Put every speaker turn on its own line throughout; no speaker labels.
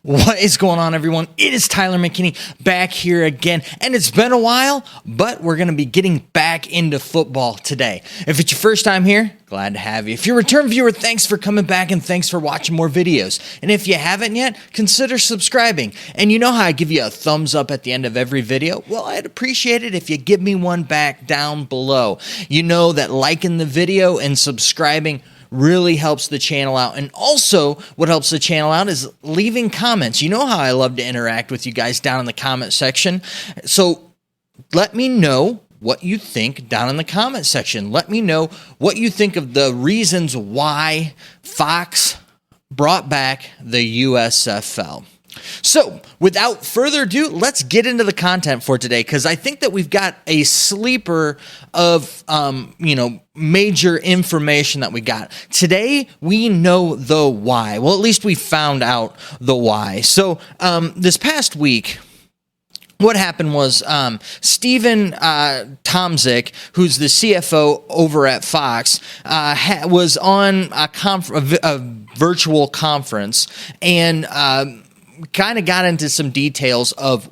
What is going on, everyone? It is Tyler McKinney back here again, and it's been a while, but we're going to be getting back into football today. If it's your first time here, glad to have you. If you're a return viewer, thanks for coming back and thanks for watching more videos. And if you haven't yet, consider subscribing. And you know how I give you a thumbs up at the end of every video? Well, I'd appreciate it if you give me one back down below. You know that liking the video and subscribing really helps the channel out. And also what helps the channel out is leaving comments. You know how I love to interact with you guys down in the comment section. So let me know what you think down in the comment section. Let me know what you think of the reasons why Fox brought back the USFL. So, without further ado, let's get into the content for today, because I think that we've got a sleeper of, major information that we got. Today, we know the why. Well, at least we found out the why. So, this past week, what happened was Steven Tomsic, who's the CFO over at Fox, was on a virtual conference and kind of got into some details of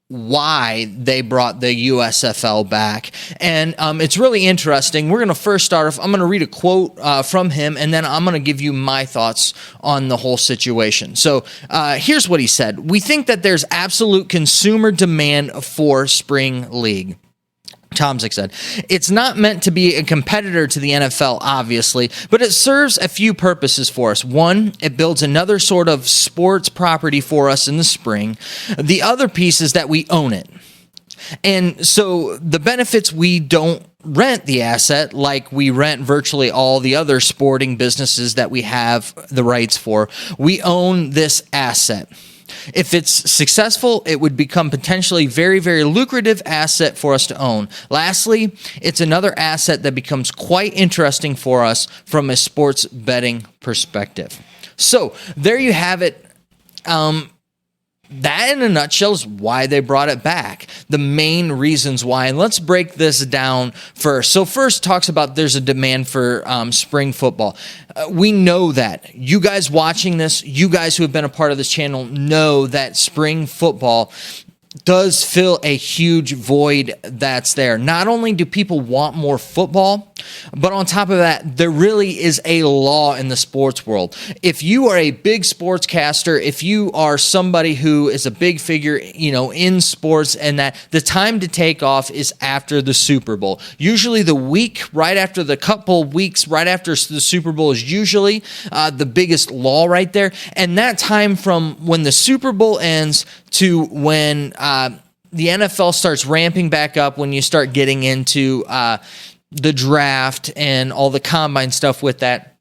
why they brought the USFL back. And it's really interesting. We're going to first start off, I'm going to read a quote from him, and then I'm going to give you my thoughts on the whole situation. So here's what he said. "We think that there's absolute consumer demand for Spring League." Tomsic said, "It's not meant to be a competitor to the NFL, obviously, but it serves a few purposes for us. One, it builds another sort of sports property for us in the spring. The other piece is that we own it. And so the benefits, we don't rent the asset like we rent virtually all the other sporting businesses that we have the rights for. We own this asset. If it's successful, it would become potentially very, very lucrative asset for us to own. Lastly, it's another asset that becomes quite interesting for us from a sports betting perspective." So there you have it. That in a nutshell is why they brought it back. The main reasons why. And let's break this down first. So first talks about there's a demand for spring football. We know that. You guys watching this, you guys who have been a part of this channel know that spring football does fill a huge void that's there. Not only do people want more football, but on top of that, there really is a law in the sports world. If you are a big sportscaster, if you are somebody who is a big figure, in sports, and that the time to take off is after the Super Bowl. Usually the week right after, the couple weeks right after the Super Bowl is usually the biggest lull right there. And that time from when the Super Bowl ends to when the NFL starts ramping back up, when you start getting into the draft and all the combine stuff with that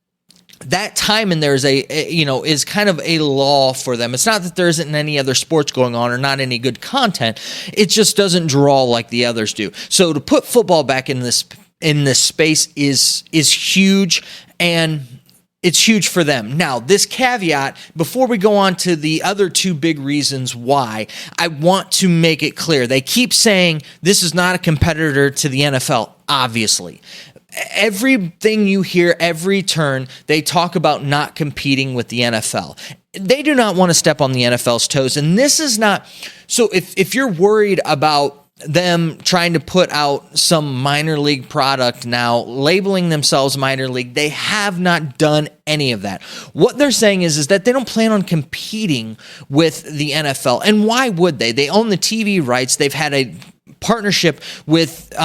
time in there is is kind of a law for them. It's not that there isn't any other sports going on or not any good content. It just doesn't draw like the others do. So to put football back in this space is huge, and it's huge for them. Now, this caveat, before we go on to the other two big reasons why, I want to make it clear. They keep saying this is not a competitor to the NFL, obviously. Everything you hear, every turn, they talk about not competing with the NFL. They do not want to step on the NFL's toes, and this is not... So if you're worried about them trying to put out some minor league product now, labeling themselves minor league, they have not done any of that. What they're saying is that they don't plan on competing with the NFL. And why would they? They own the TV rights. They've had a partnership with the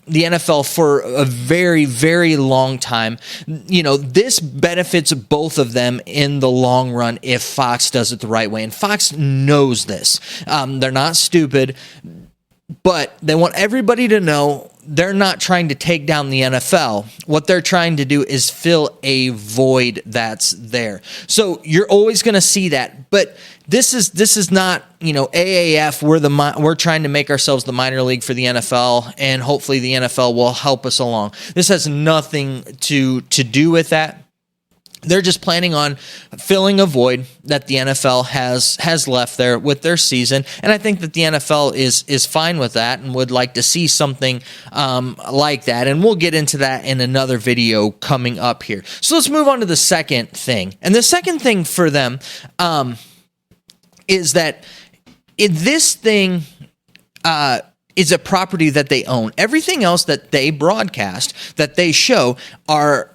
NFL for a very, very long time. This benefits both of them in the long run if Fox does it the right way. And Fox knows this. They're not stupid. But they want everybody to know they're not trying to take down the NFL. What they're trying to do is fill a void that's there. So you're always going to see that. But this is not, AAF. We're trying to make ourselves the minor league for the NFL, and hopefully the NFL will help us along. This has nothing to do with that. They're just planning on filling a void that the NFL has left there with their season, and I think that the NFL is fine with that and would like to see something like that, and we'll get into that in another video coming up here. So let's move on to the second thing, and the second thing for them, is that this thing is a property that they own. Everything else that they broadcast, that they show, are,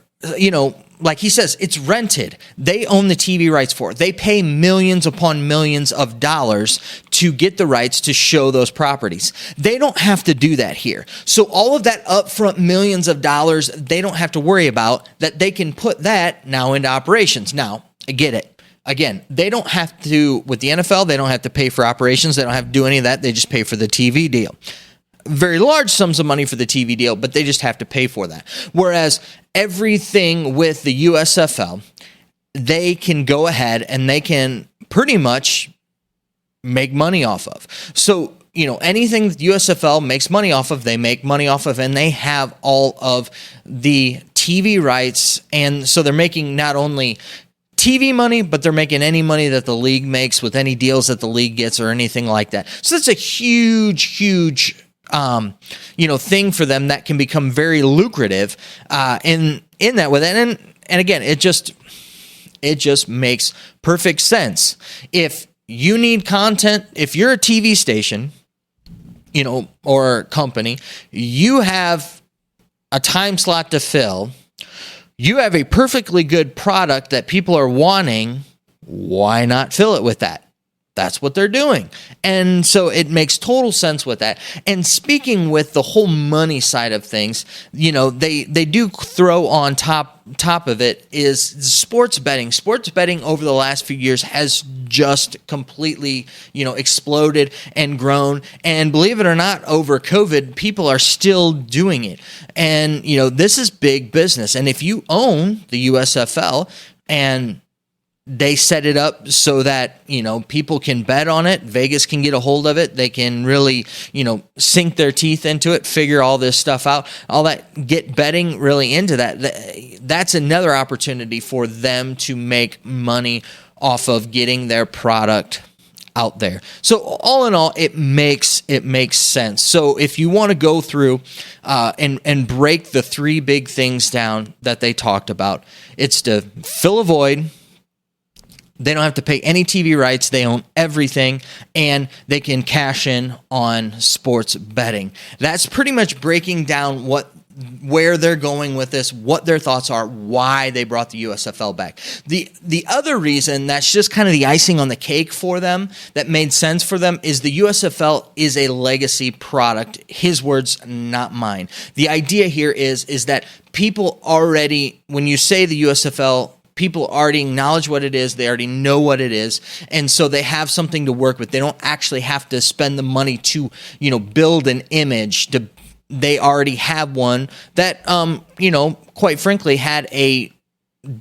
like he says, it's rented. They own the TV rights for it. They pay millions upon millions of dollars to get the rights to show those properties. They don't have to do that here. So all of that upfront millions of dollars, they don't have to worry about that. They can put that now into operations. Now, I get it. Again, they don't have to, with the NFL, they don't have to pay for operations. They don't have to do any of that. They just pay for the TV deal. Very large sums of money for the TV deal, but they just have to pay for that. Whereas everything with the USFL, they can go ahead and they can pretty much make money off of. So, anything that USFL makes money off of, they make money off of, and they have all of the TV rights. And so they're making not only TV money, but they're making any money that the league makes with any deals that the league gets or anything like that. So that's a huge thing for them that can become very lucrative in that with it. And again, it just makes perfect sense. If you need content, if you're a TV station, or company, you have a time slot to fill. You have a perfectly good product that people are wanting. Why not fill it with that? That's what they're doing. And so it makes total sense with that. And speaking with the whole money side of things, they do throw on top of it is sports betting. Sports betting over the last few years has just completely, exploded and grown. And believe it or not, over COVID, people are still doing it. And, this is big business. And if you own the USFL and they set it up so that, people can bet on it. Vegas can get a hold of it. They can really, sink their teeth into it, figure all this stuff out, all that, get betting really into that. That's another opportunity for them to make money off of getting their product out there. So all in all, it makes sense. So if you want to go through and break the three big things down that they talked about, it's to fill a void. They don't have to pay any TV rights. They own everything, and they can cash in on sports betting. That's pretty much breaking down where they're going with this, what their thoughts are, why they brought the USFL back. The other reason that's just kind of the icing on the cake for them that made sense for them is the USFL is a legacy product. His words, not mine. The idea here is that people already, when you say the USFL, people already acknowledge what it is. They already know what it is. And so they have something to work with. They don't actually have to spend the money to, build an image. They already have one that, quite frankly, had a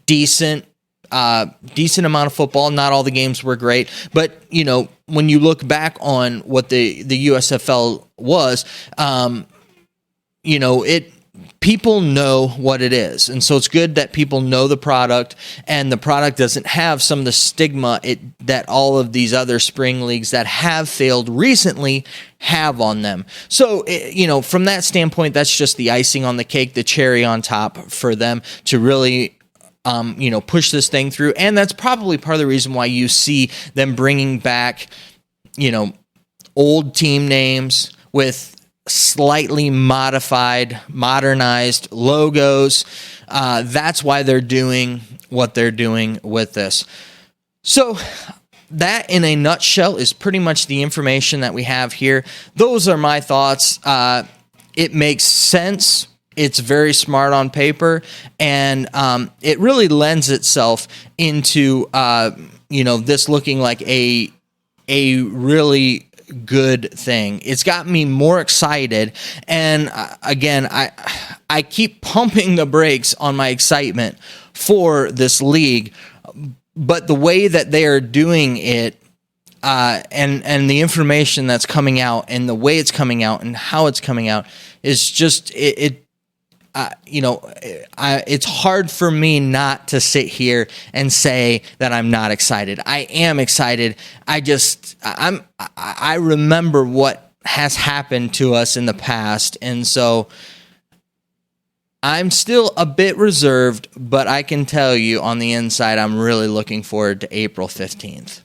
decent amount of football. Not all the games were great. But, when you look back on what the USFL was, people know what it is. And so it's good that people know the product, and the product doesn't have some of the stigma that all of these other spring leagues that have failed recently have on them. So, from that standpoint, that's just the icing on the cake, the cherry on top for them to really push this thing through. And that's probably part of the reason why you see them bringing back, old team names with slightly modified, modernized logos. That's why they're doing what they're doing with this. So that, in a nutshell, is pretty much the information that we have here. Those are my thoughts. It makes sense. It's very smart on paper, and it really lends itself into this looking like a really good thing. It's got me more excited, and again, I keep pumping the brakes on my excitement for this league, but the way that they are doing it, and the information that's coming out, and the way it's coming out, and how it's coming out, is just it's hard for me not to sit here and say that I'm not excited. I am excited. I remember what has happened to us in the past, and so I'm still a bit reserved, but I can tell you on the inside, I'm really looking forward to April 15th.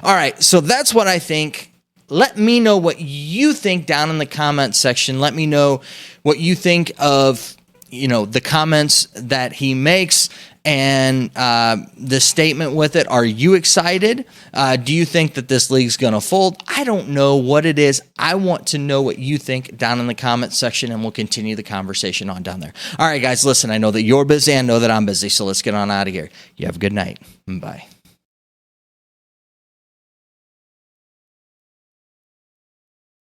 All right, so that's what I think. Let me know what you think down in the comments section. Let me know what you think of, the comments that he makes and the statement with it. Are you excited? Do you think that this league's going to fold? I don't know what it is. I want to know what you think down in the comments section, and we'll continue the conversation on down there. All right, guys, listen, I know that you're busy. I know that I'm busy, so let's get on out of here. You have a good night. Bye.